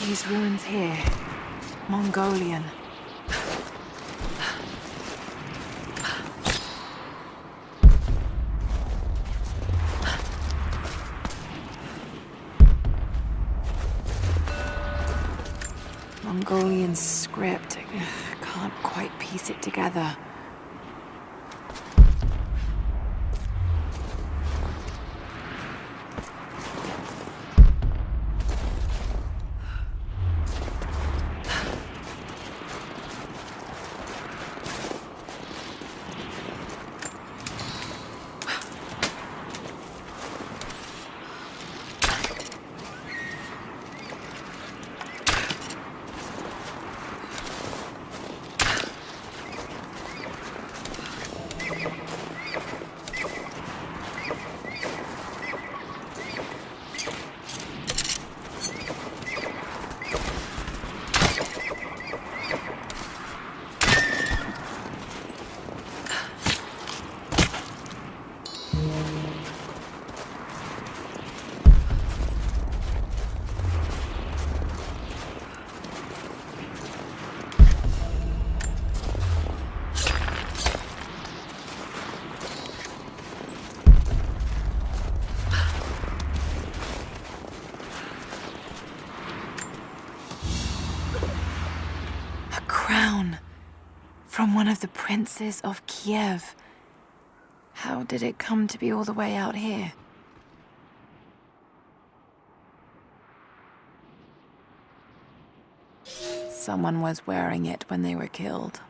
These ruins here, Mongolian. Mongolian script. I can't quite piece it together. From one of the princes of Kiev. How did it come to be all the way out here? Someone was wearing it when they were killed.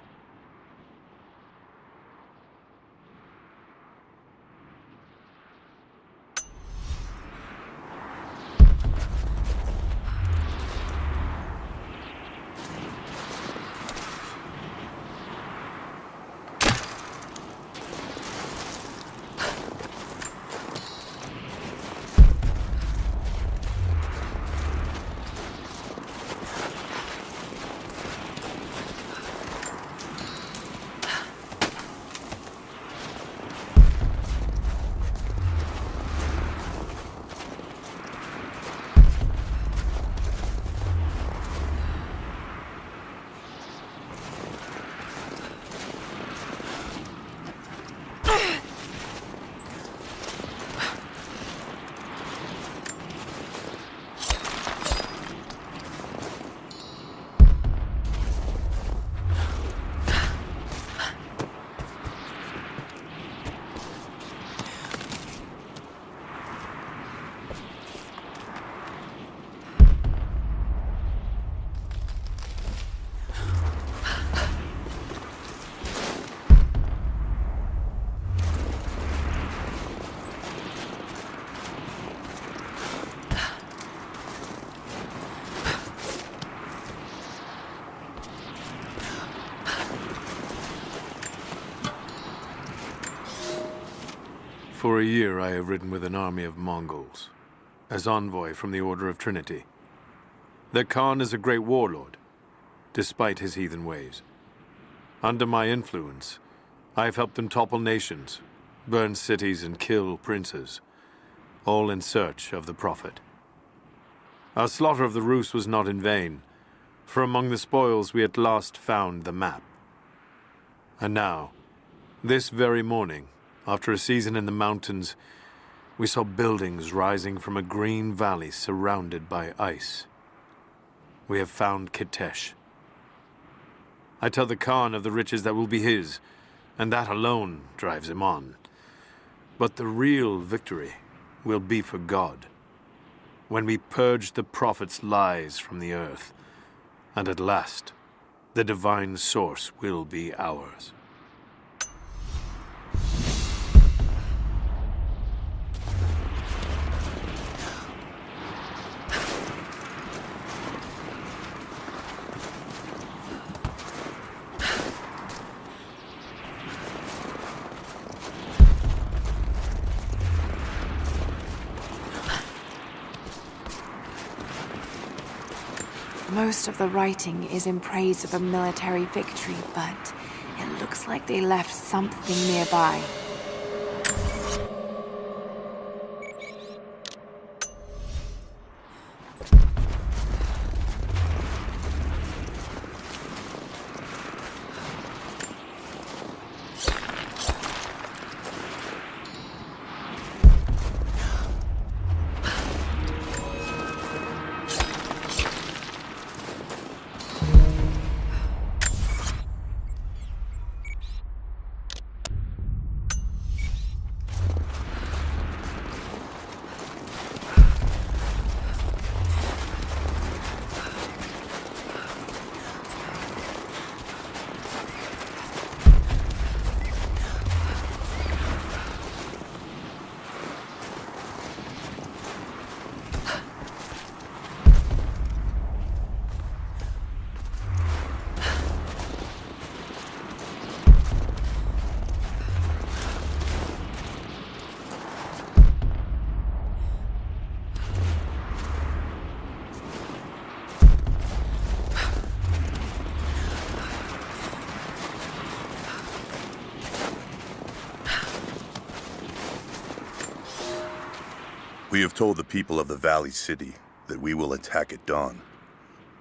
For a year I have ridden with an army of Mongols, as envoy from the Order of Trinity. The Khan is a great warlord, despite his heathen ways. Under my influence, I have helped them topple nations, burn cities and kill princes, all in search of the Prophet. Our slaughter of the Rus was not in vain, for among the spoils we at last found the map. And now, this very morning, after a season in the mountains, we saw buildings rising from a green valley surrounded by ice. We have found Kitesh. I tell the Khan of the riches that will be his, and that alone drives him on. But the real victory will be for God, when we purge the Prophet's lies from the earth, and at last, the divine source will be ours. Most of the writing is in praise of a military victory, but it looks like they left something nearby. We have told the people of the Valley City that we will attack at dawn,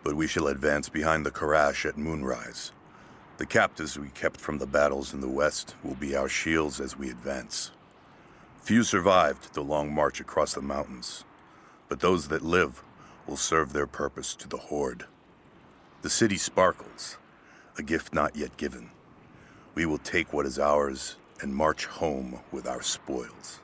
but we shall advance behind the Karash at moonrise. The captives we kept from the battles in the west will be our shields as we advance. Few survived the long march across the mountains, but those that live will serve their purpose to the Horde. The city sparkles, a gift not yet given. We will take what is ours and march home with our spoils.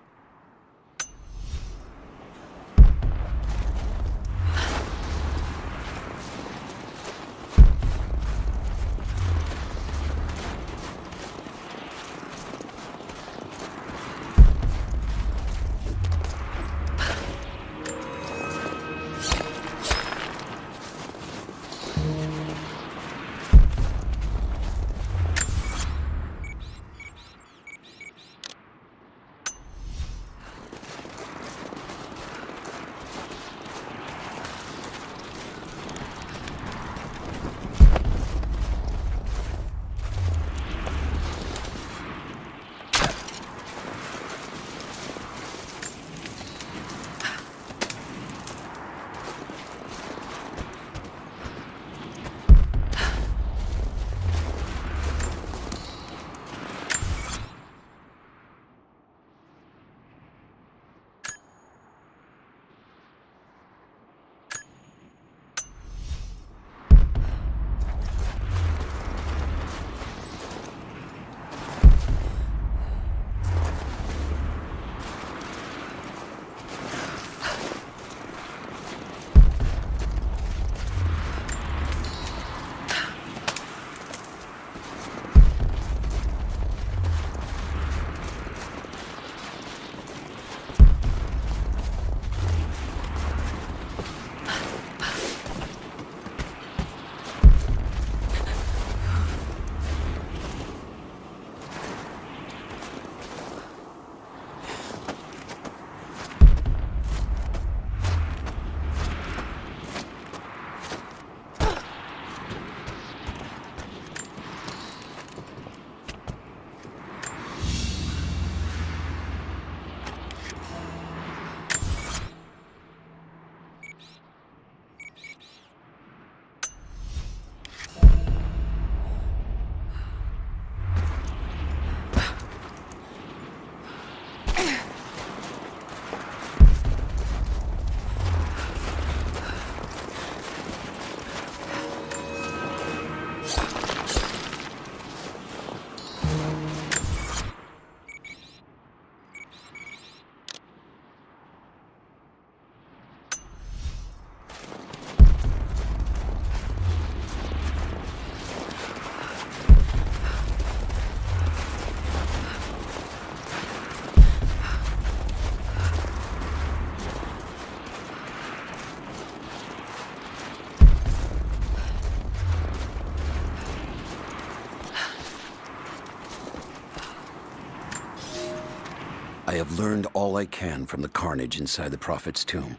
I have learned all I can from the carnage inside the Prophet's tomb.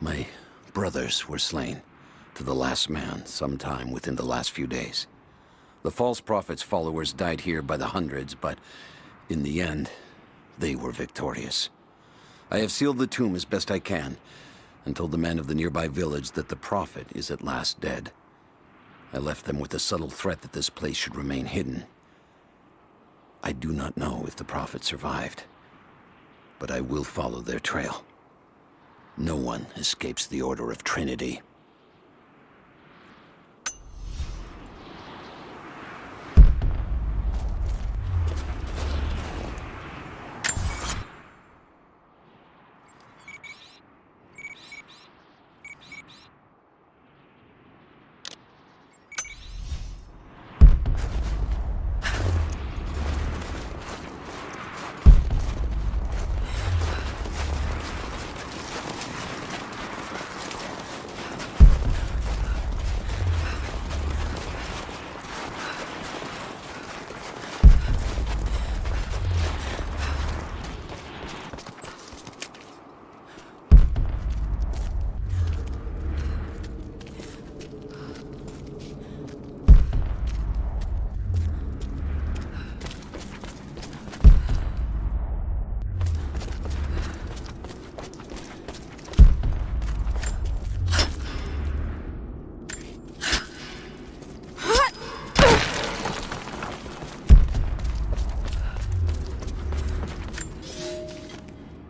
My brothers were slain, to the last man, sometime within the last few days. The false Prophet's followers died here by the hundreds, but in the end, they were victorious. I have sealed the tomb as best I can, and told the men of the nearby village that the Prophet is at last dead. I left them with the subtle threat that this place should remain hidden. I do not know if the Prophet survived, but I will follow their trail. No one escapes the Order of Trinity.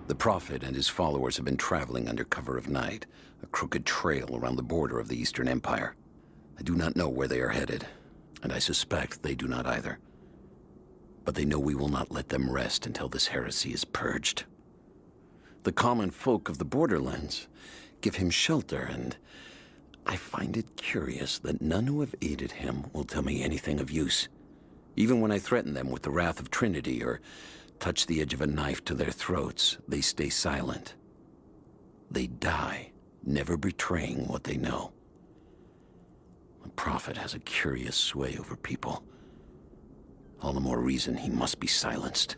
The Prophet and his followers have been traveling under cover of night, a crooked trail around the border of the Eastern Empire. I do not know where they are headed, and I suspect they do not either. But they know we will not let them rest until this heresy is purged. The common folk of the borderlands give him shelter, and I find it curious that none who have aided him will tell me anything of use. Even when I threaten them with the wrath of Trinity or touch the edge of a knife to their throats, they stay silent. They die, never betraying what they know. The Prophet has a curious sway over people. All the more reason he must be silenced.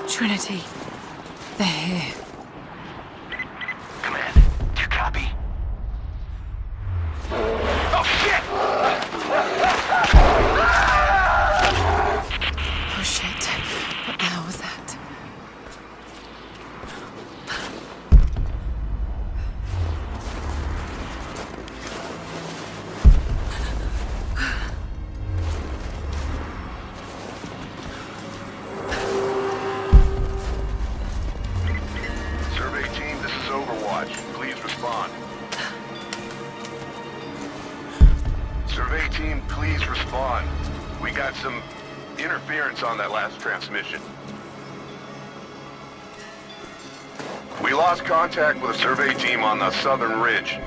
Trinity. They're here. Command, do you copy? Oh, shit! Oh shit. What the hell was that? Survey team, this is Overwatch. Please respond. Survey team, please respond. We got some interference on that last transmission. We lost contact with a survey team on the southern ridge.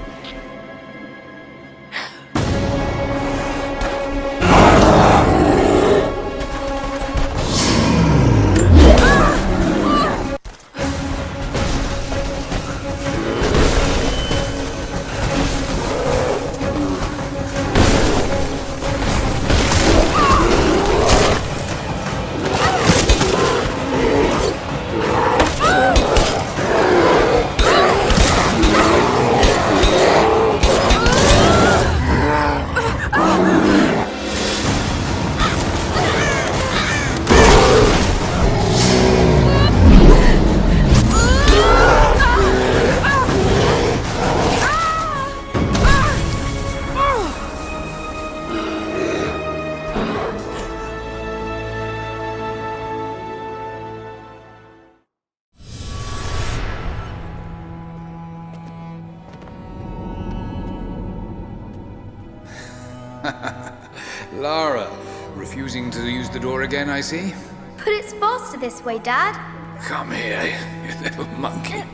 Lara, refusing to use the door again, I see? But it's faster this way, Dad. Come here, you little monkey.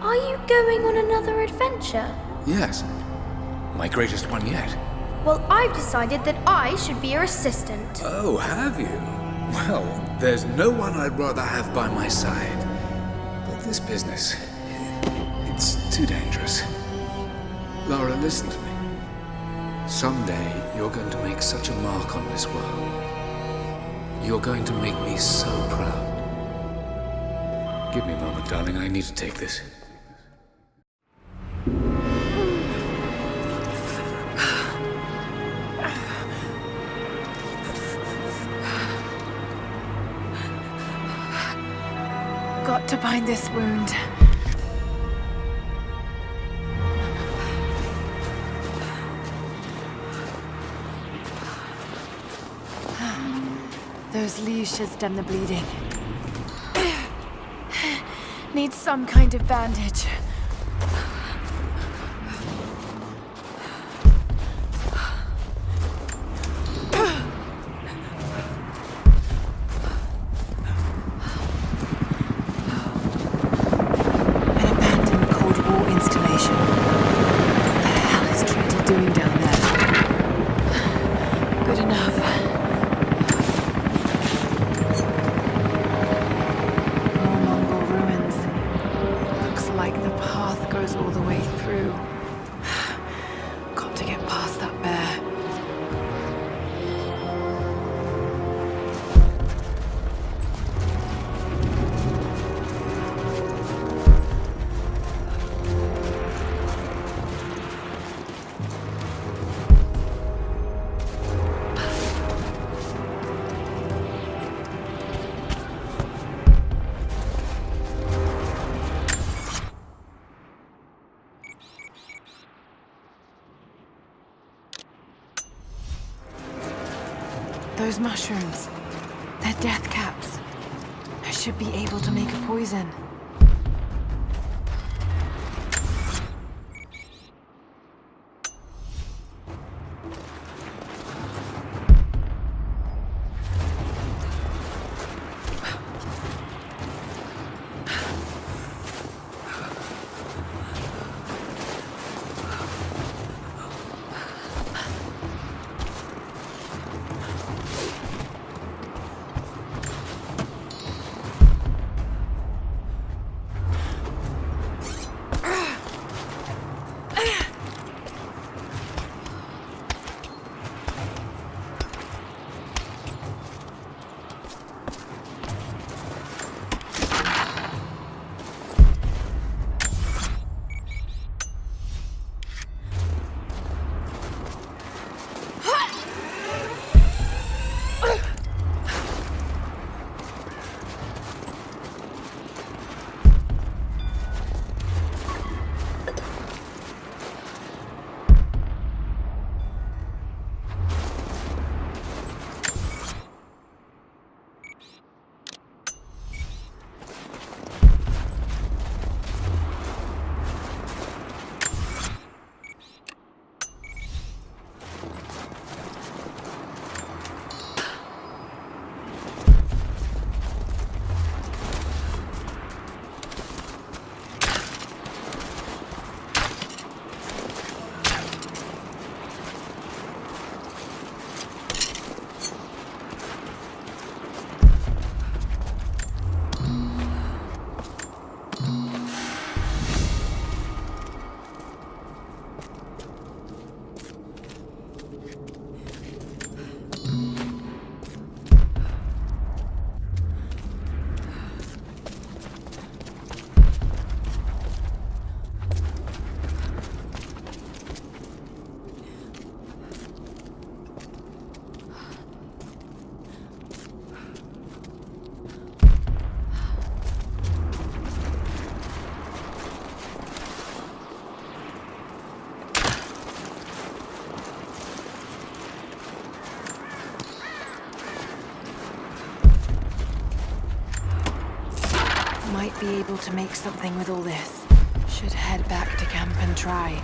Are you going on another adventure? Yes, my greatest one yet. Well, I've decided that I should be your assistant. Oh, have you? Well, there's no one I'd rather have by my side. But this business, it's too dangerous. Lara, listen to me. Someday, you're going to make such a mark on this world. You're going to make me so proud. Give me a moment, darling. I need to take this. Got to bind this wound. Those leaves should stem the bleeding. Need some kind of bandage. An abandoned Cold War installation. What the hell is Trinity doing down there? Good enough. More Mongol ruins. Looks like the path goes all the way through. Got to get past that bear. Those mushrooms, they're death caps. I should be able to make a poison. Might be able to make something with all this. Should head back to camp and try.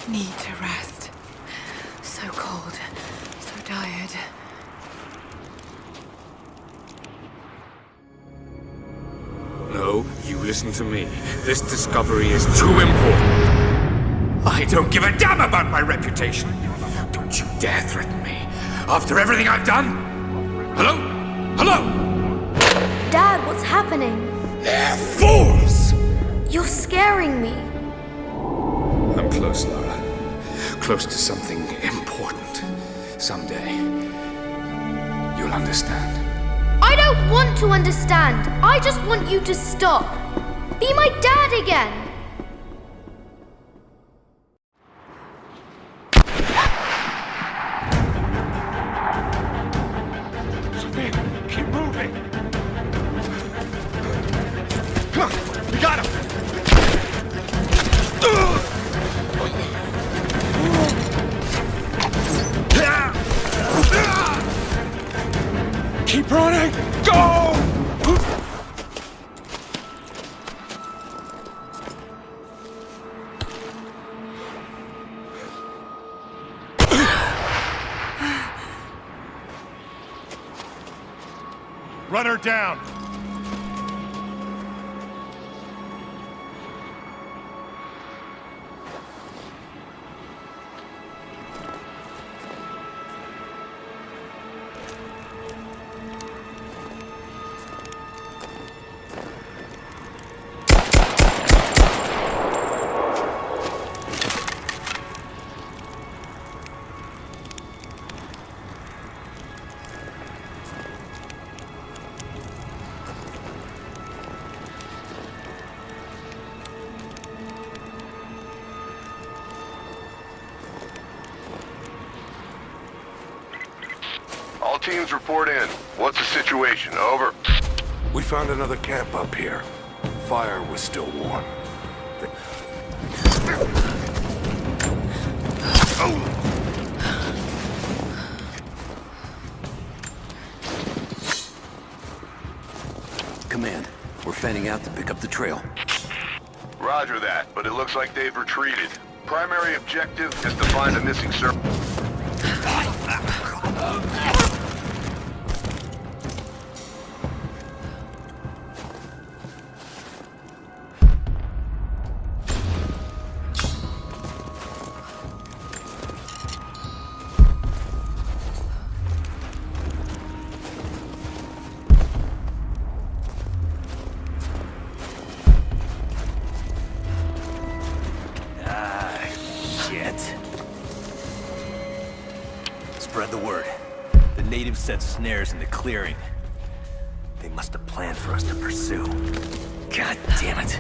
need to rest. So cold, so tired. No, you listen to me. This discovery is too important. I don't give a damn about my reputation. Don't you dare threaten me. After everything I've done? Hello? Hello? Dad, what's happening? They're fools! You're scaring me. I'm close, Lara. Close to something important. Someday, you'll understand. I don't want to understand. I just want you to stop. Be my dad again. Keep moving! We got him! Keep running! Go! Run her down! All teams report in. What's the situation? Over. We found another camp up here. Fire was still warm. Command, we're fanning out to pick up the trail. Roger that, but it looks like they've retreated. Primary objective is to find the missing servant. Spread the word. The natives set snares in the clearing. They must have planned for us to pursue. God damn it.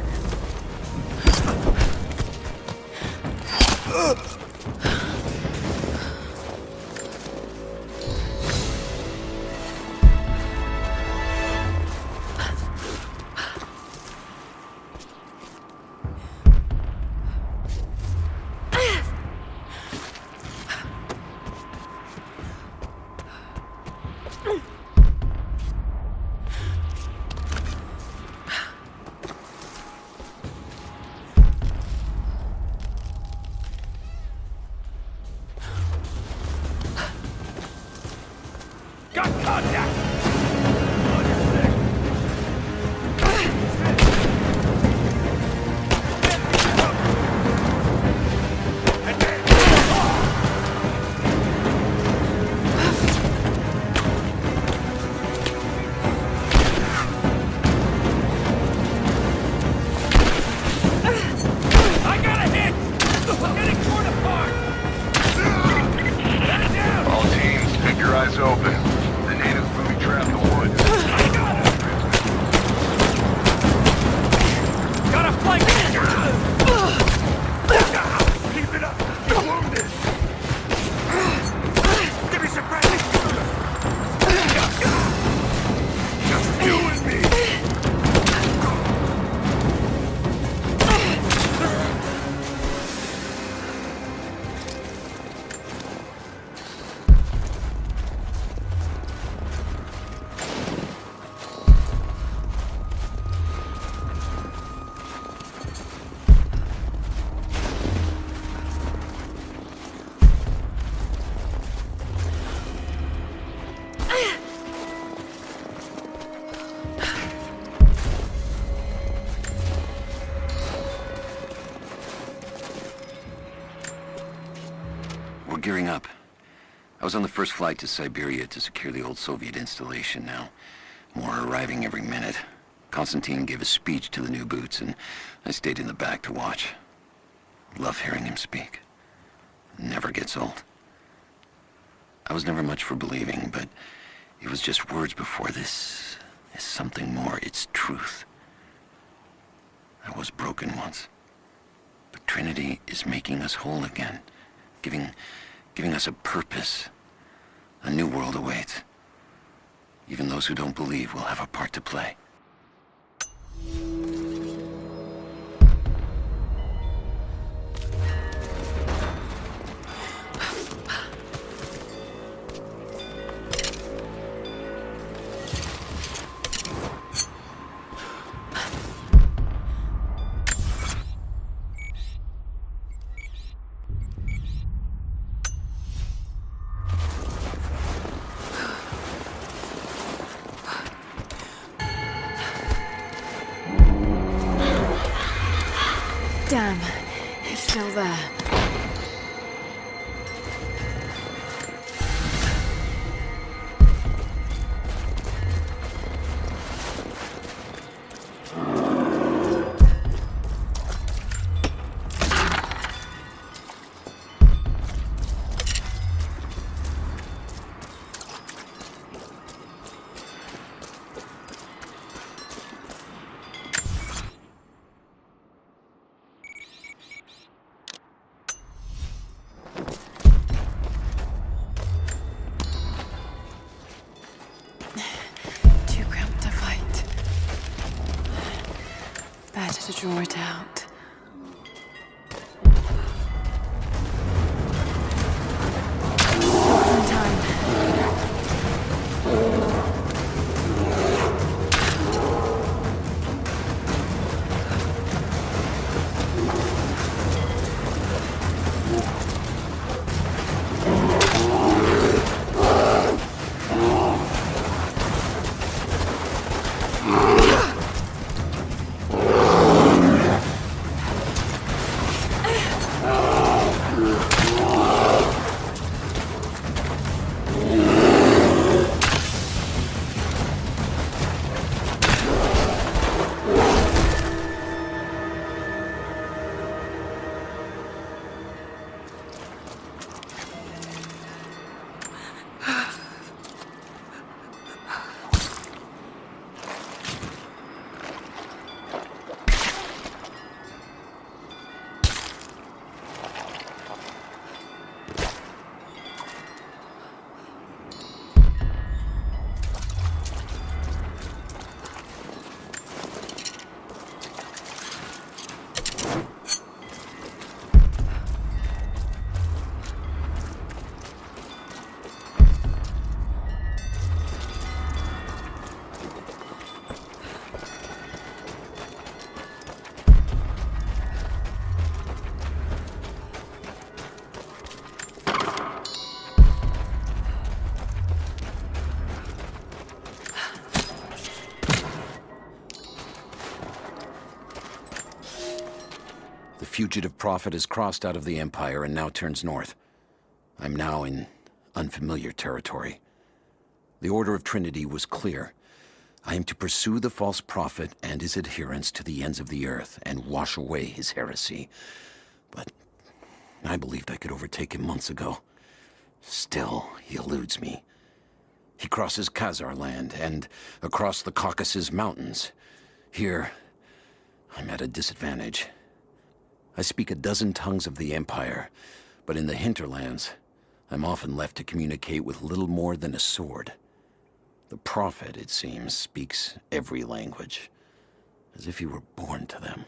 We're gearing up. I was on the first flight to Siberia to secure the old Soviet installation now. More are arriving every minute. Konstantin gave a speech to the new boots, and I stayed in the back to watch. Love hearing him speak. Never gets old. I was never much for believing, but it was just words before. This is something more. It's truth. I was broken once. But Trinity is making us whole again. Giving us a purpose. A new world awaits. Even those who don't believe will have a part to play. Damn, it's still there. Better to draw it out. Some time. The fugitive prophet has crossed out of the Empire and now turns north. I'm now in unfamiliar territory. The Order of Trinity was clear. I am to pursue the false prophet and his adherents to the ends of the earth and wash away his heresy. But I believed I could overtake him months ago. Still, he eludes me. He crosses Khazar land and across the Caucasus Mountains. Here, I'm at a disadvantage. I speak a dozen tongues of the Empire, but in the hinterlands, I'm often left to communicate with little more than a sword. The prophet, it seems, speaks every language, as if he were born to them.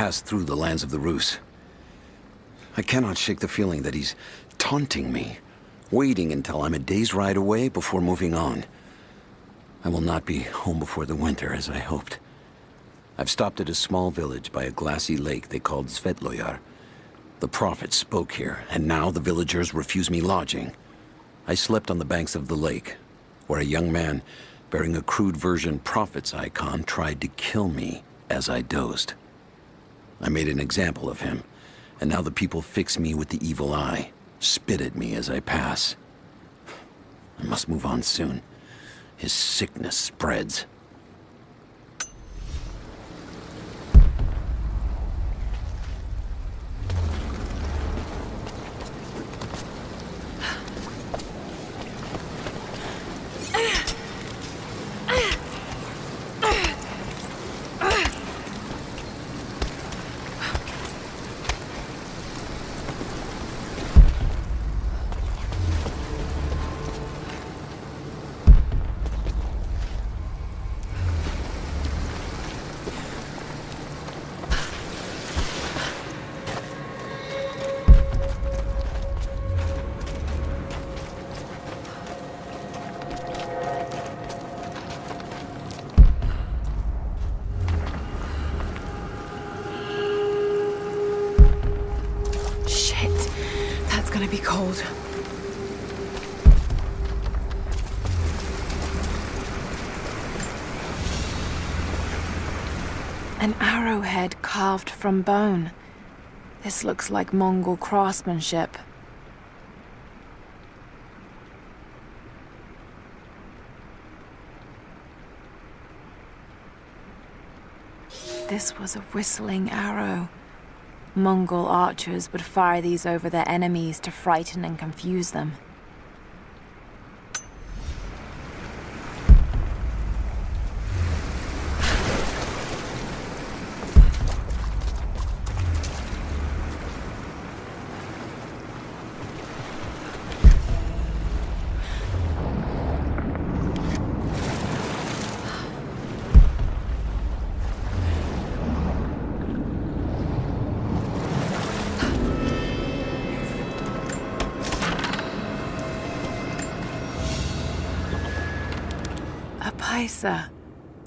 passed through the lands of the Rus. I cannot shake the feeling that he's taunting me, waiting until I'm a day's ride away before moving on. I will not be home before the winter, as I hoped. I've stopped at a small village by a glassy lake they called Svetloyar. The prophet spoke here, and now the villagers refuse me lodging. I slept on the banks of the lake, where a young man bearing a crude version prophet's icon tried to kill me as I dozed. I made an example of him, and now the people fix me with the evil eye, spit at me as I pass. I must move on soon. His sickness spreads. Be cold. An arrowhead carved from bone. This looks like Mongol craftsmanship. This was a whistling arrow. Mongol archers would fire these over their enemies to frighten and confuse them.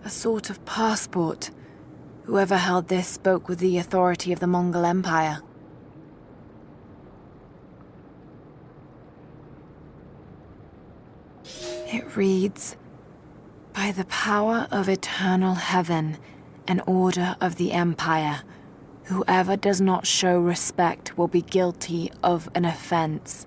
A sort of passport. Whoever held this spoke with the authority of the Mongol Empire. It reads, "By the power of eternal heaven and order of the Empire, whoever does not show respect will be guilty of an offense."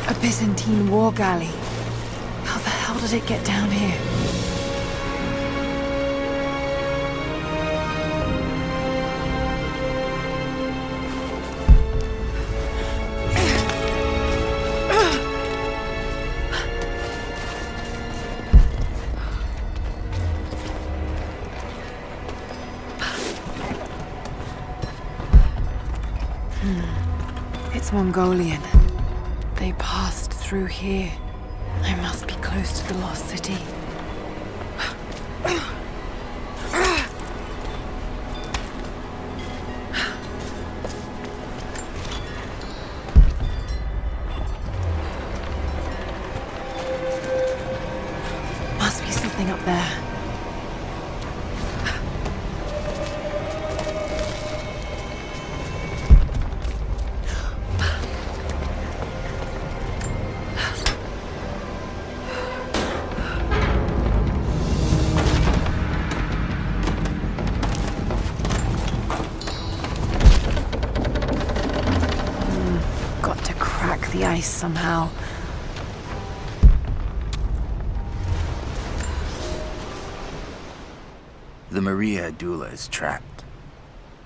A Byzantine war galley. How the hell did it get down here? It's Mongolian. They passed through here. I must be close to the lost city. Must be something up there. The ice somehow. The Maria Adula is trapped.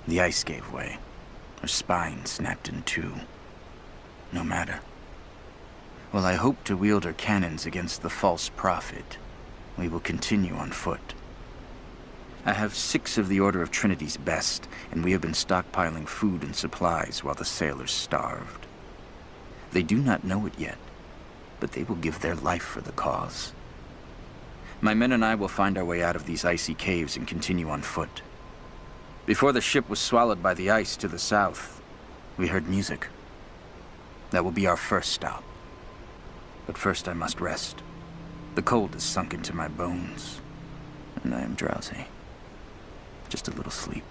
The ice gave way. Her spine snapped in two. No matter. While I hope to wield her cannons against the false prophet, we will continue on foot. I have 6 of the Order of Trinity's best, and we have been stockpiling food and supplies while the sailors starved. They do not know it yet, but they will give their life for the cause. My men and I will find our way out of these icy caves and continue on foot. Before the ship was swallowed by the ice to the south, we heard music. That will be our first stop. But first I must rest. The cold has sunk into my bones, and I am drowsy. Just a little sleep.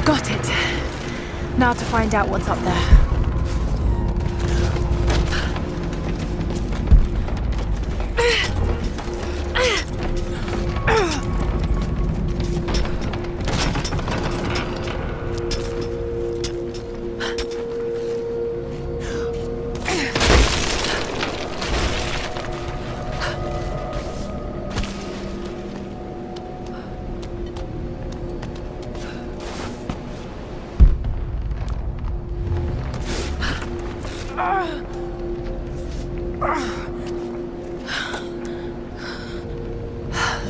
Got it. Now to find out what's up there.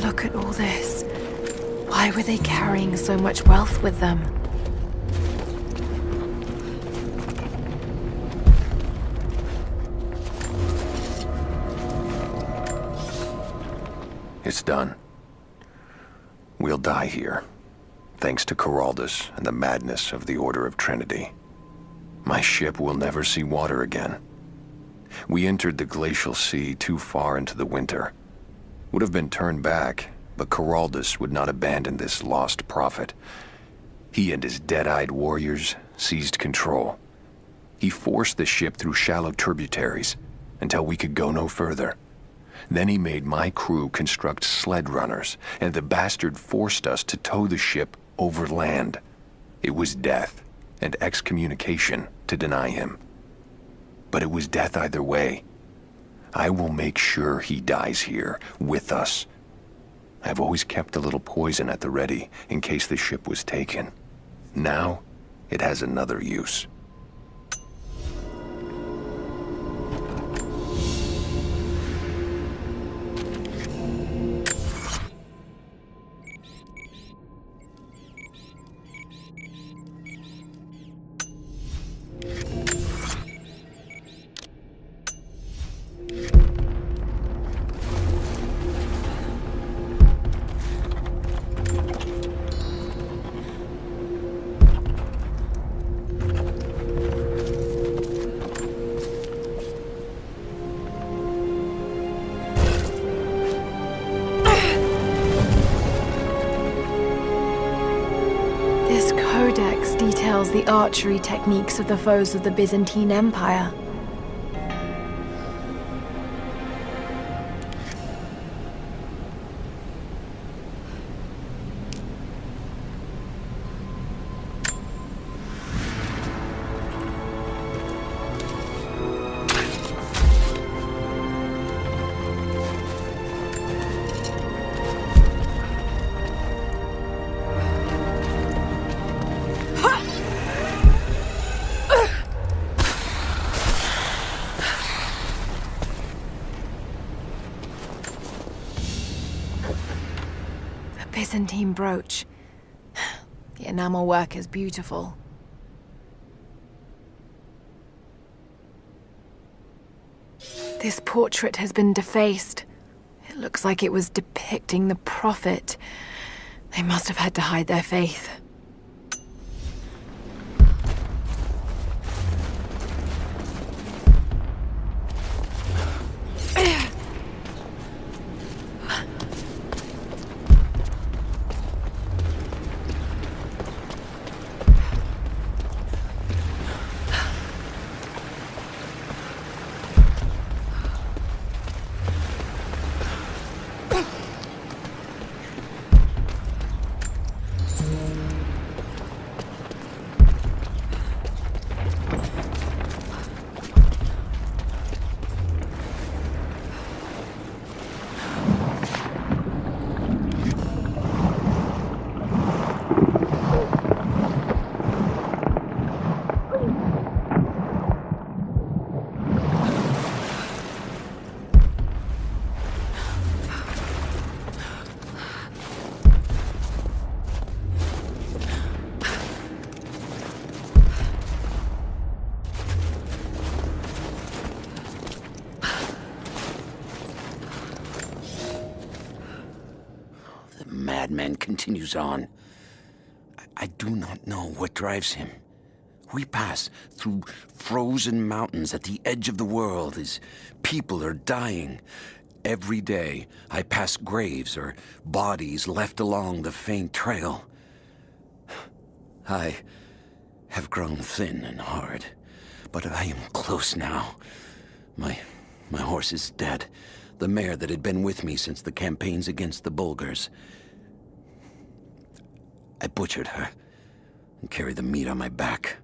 Look at all this. Why were they carrying so much wealth with them? It's done. We'll die here, thanks to Coraldus and the madness of the Order of Trinity. My ship will never see water again. We entered the glacial sea too far into the winter. Would have been turned back, but Caraldus would not abandon this lost prophet. He and his dead-eyed warriors seized control. He forced the ship through shallow tributaries until we could go no further. Then he made my crew construct sled runners, and the bastard forced us to tow the ship over land. It was death and excommunication to deny him. But it was death either way. I will make sure he dies here, with us. I've always kept a little poison at the ready in case the ship was taken. Now, it has another use. This codex details the archery techniques of the foes of the Byzantine Empire. Byzantine brooch. The enamel work is beautiful. This portrait has been defaced. It looks like it was depicting the prophet. They must have had to hide their faith. Madman continues on. I do not know what drives him. We pass through frozen mountains at the edge of the world as people are dying. Every day, I pass graves or bodies left along the faint trail. I have grown thin and hard, but I am close now. My horse is dead. The mare that had been with me since the campaigns against the Bulgars. I butchered her and carried the meat on my back.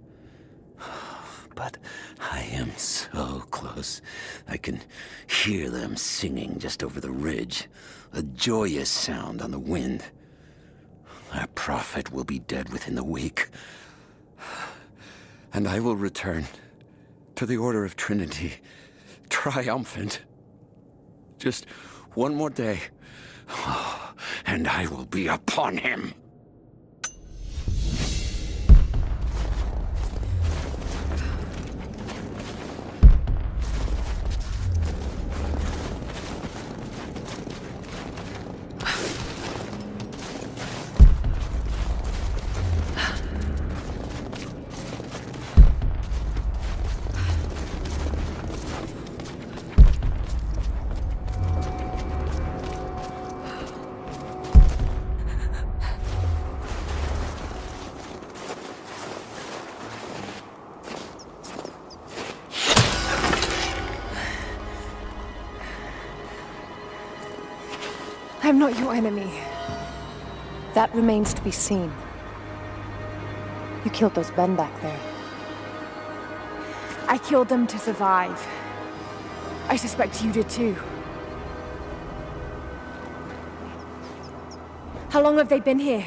But I am so close. I can hear them singing just over the ridge, a joyous sound on the wind. Our prophet will be dead within the week. And I will return to the Order of Trinity, triumphant. Just one more day, and I will be upon him. I'm not your enemy. That remains to be seen. You killed those men back there. I killed them to survive. I suspect you did too. How long have they been here?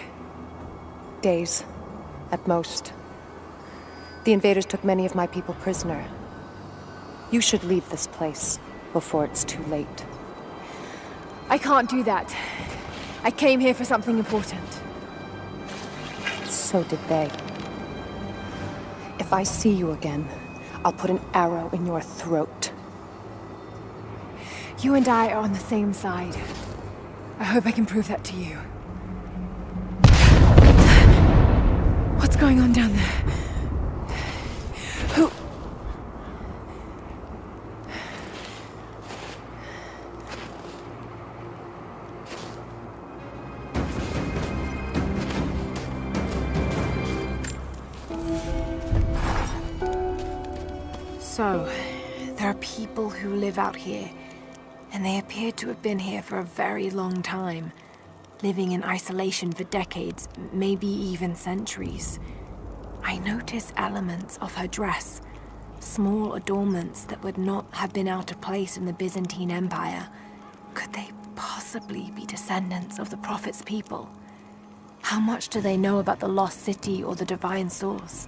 Days, at most. The invaders took many of my people prisoner. You should leave this place before it's too late. I can't do that. I came here for something important. So did they. If I see you again, I'll put an arrow in your throat. You and I are on the same side. I hope I can prove that to you. What's going on down there? Who... So, there are people who live out here, and they appear to have been here for a very long time, living in isolation for decades, maybe even centuries. I notice elements of her dress, small adornments that would not have been out of place in the Byzantine Empire. Could they possibly be descendants of the Prophet's people? How much do they know about the lost city or the divine source?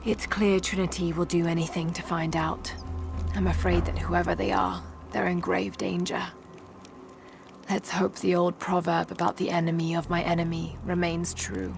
It's clear Trinity will do anything to find out. I'm afraid that whoever they are, they're in grave danger. Let's hope the old proverb about the enemy of my enemy remains true.